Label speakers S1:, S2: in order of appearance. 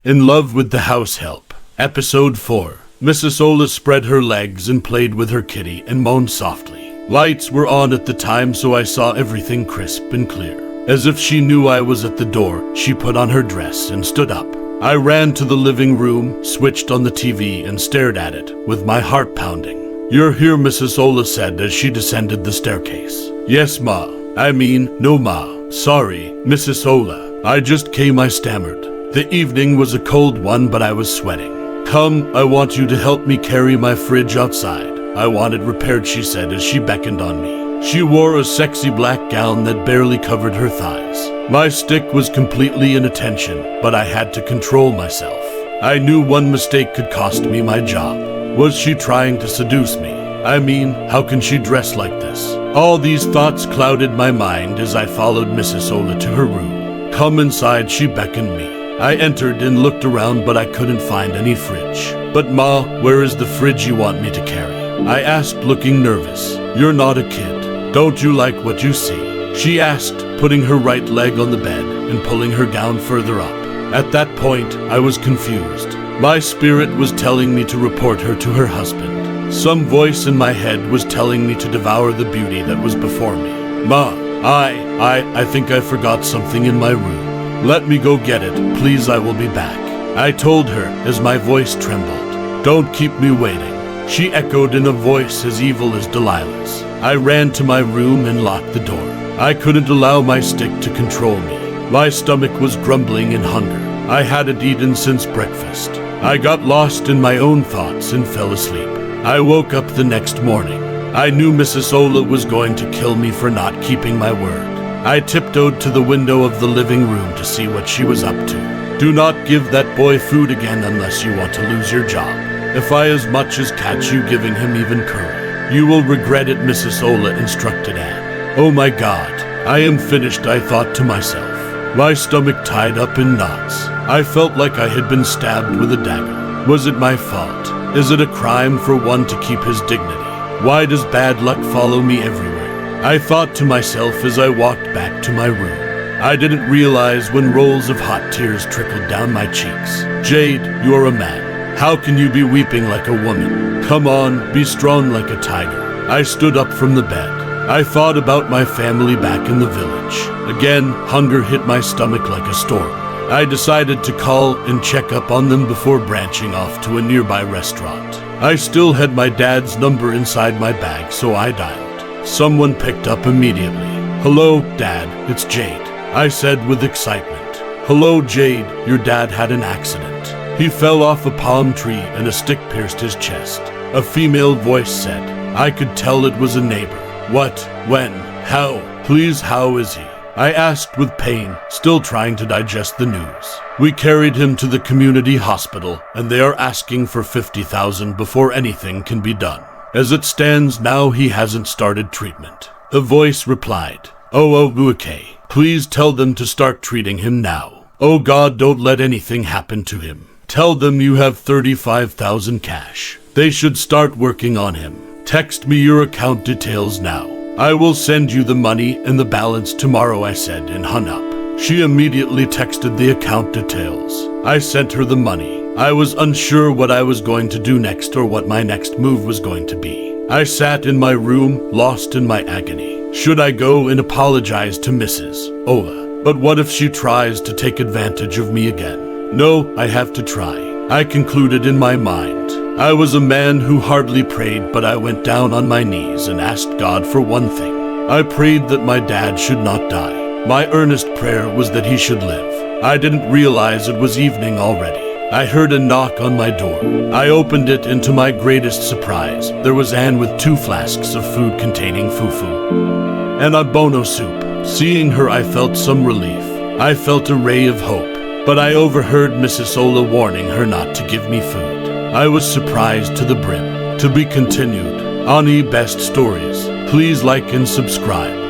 S1: In Love with the House Help. Episode 4. Mrs. Ola spread her legs and played with her kitty and moaned softly. Lights were on at the time, so I saw everything crisp and clear. As if she knew I was at the door, she put on her dress and stood up. I ran to the living room, switched on the TV, and stared at it, with my heart pounding. "You're here," Mrs. Ola said as she descended the staircase. "Yes, Ma. No, Ma. Sorry, Mrs. Ola. I just came," I stammered. The evening was a cold one, but I was sweating. "Come, I want you to help me carry my fridge outside. I want it repaired," she said as she beckoned on me. She wore a sexy black gown that barely covered her thighs. My stick was completely in attention, but I had to control myself. I knew one mistake could cost me my job. Was she trying to seduce me? How can she dress like this? All these thoughts clouded my mind as I followed Mrs. Ola to her room. "Come inside," she beckoned me. I entered and looked around, but I couldn't find any fridge. "But Ma, where is the fridge you want me to carry?" I asked, looking nervous. "You're not a kid. Don't you like what you see?" she asked, putting her right leg on the bed and pulling her gown further up. At that point, I was confused. My spirit was telling me to report her to her husband. Some voice in my head was telling me to devour the beauty that was before me. "Ma, I think I forgot something in my room. Let me go get it, please, I will be back," I told her as my voice trembled. "Don't keep me waiting," she echoed in a voice as evil as Delilah's. I ran to my room and locked the door. I couldn't allow my stick to control me. My stomach was grumbling in hunger. I hadn't eaten since breakfast. I got lost in my own thoughts and fell asleep. I woke up the next morning. I knew Mrs. Ola was going to kill me for not keeping my word. I tiptoed to the window of the living room to see what she was up to. "Do not give that boy food again unless you want to lose your job. If I as much as catch you giving him even curry, you will regret it," Mrs. Ola instructed Anne. "Oh my God, I am finished," I thought to myself. My stomach tied up in knots. I felt like I had been stabbed with a dagger. Was it my fault? Is it a crime for one to keep his dignity? Why does bad luck follow me everywhere? I thought to myself as I walked back to my room. I didn't realize when rolls of hot tears trickled down my cheeks. "Jade, you're a man. How can you be weeping like a woman? Come on, be strong like a tiger." I stood up from the bed. I thought about my family back in the village. Again, hunger hit my stomach like a storm. I decided to call and check up on them before branching off to a nearby restaurant. I still had my dad's number inside my bag, so I dialed. Someone picked up immediately. "Hello, Dad, it's Jade," I said with excitement. "Hello, Jade, your dad had an accident. He fell off a palm tree and a stick pierced his chest," a female voice said. I could tell it was a neighbor. "What? When? How? Please, how is he?" I asked with pain, still trying to digest the news. "We carried him to the community hospital, and they are asking for $50,000 before anything can be done. As it stands now, he hasn't started treatment." A voice replied, "Oh, okay. Please tell them to start treating him now. Oh God, don't let anything happen to him. Tell them you have $35,000 cash. They should start working on him. Text me your account details now. I will send you the money and the balance tomorrow," I said and hung up. She immediately texted the account details. I sent her the money. I was unsure what I was going to do next or what my next move was going to be. I sat in my room, lost in my agony. Should I go and apologize to Mrs. Ola? But what if she tries to take advantage of me again? No, I have to try, I concluded in my mind. I was a man who hardly prayed, but I went down on my knees and asked God for one thing. I prayed that my dad should not die. My earnest prayer was that he should live. I didn't realize it was evening already. I heard a knock on my door. I opened it, and to my greatest surprise, there was Anne with 2 flasks of food containing fufu and a bono soup. Seeing her, I felt some relief. I felt a ray of hope, but I overheard Mrs. Ola warning her not to give me food. I was surprised to the brim. To be continued. Ani Best Stories. Please like and subscribe.